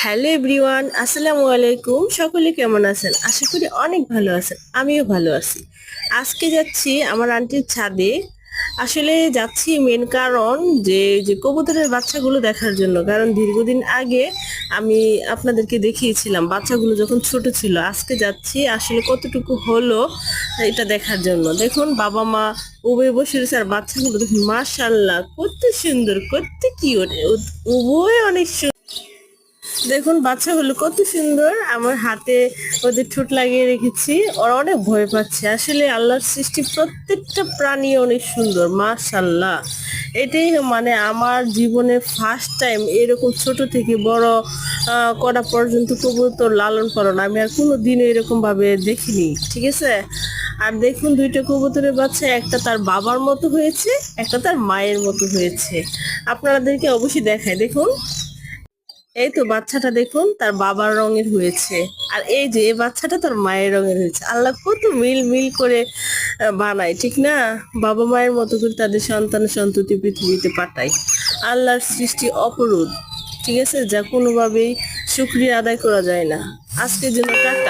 Hello everyone, আসসালামু আলাইকুম। সকলে কেমন আছেন? আশা করি অনেক ভালো আছেন, আমিও ভালো আছি। আজকে যাচ্ছি আমার আন্টির ছাদে। আসলে যাচ্ছি মেন কারণ যে কবুতরের বাচ্চাগুলো দেখার জন্য, কারণ দীর্ঘদিন আগে আমি আপনাদেরকে দেখিয়েছিলাম বাচ্চাগুলো যখন ছোট ছিল। আজকে যাচ্ছি আসলে কতটুকু হলো এটা দেখার জন্য। দেখুন বাবা মা উভয় বসে রয়েছে, আর বাচ্চাগুলো দেখুন মাশাআল্লাহ কত সুন্দর, কত কিউট, উভয় অনেক দেখুন বাচ্চাগুলো কত সুন্দর। আমার হাতে ওদের ঠোঁট লাগিয়ে রেখেছি, ওরা অনেক ভয় পাচ্ছে। আসলে আল্লাহর সৃষ্টি প্রত্যেকটা প্রাণী অনেক সুন্দর, মাশাল্লাহ। এটাই মানে আমার জীবনে ফার্স্ট টাইম এরকম ছোট থেকে বড় করা পর্যন্ত কবুতর লালন পালন আমি আর কোনো দিনও এরকম ভাবে দেখিনি, ঠিক আছে। আর দেখুন দুইটা কবুতরের বাচ্চা, একটা তার বাবার মতো হয়েছে, একটা তার মায়ের মতো হয়েছে। আপনাদেরকে অবশ্যই দেখায়, দেখুন। এই তো বাচ্চাটা দেখুন তার বাবার রঙের হয়েছে, আর এই যে এই বাচ্চাটা তার মায়ের রঙের হয়েছে। আল্লাহ কত মিল মিল করে বানায়, ঠিক না? বাবা মায়ের মতো করে তাদের সন্তান সন্ততি পৃথিবীতে পাঠায়। আল্লাহর সৃষ্টি অপরূপ, ঠিক আছে, যা কোনোভাবেই শুকরিয়া আদায় করা যায় না। আজকের জন্য টাটা।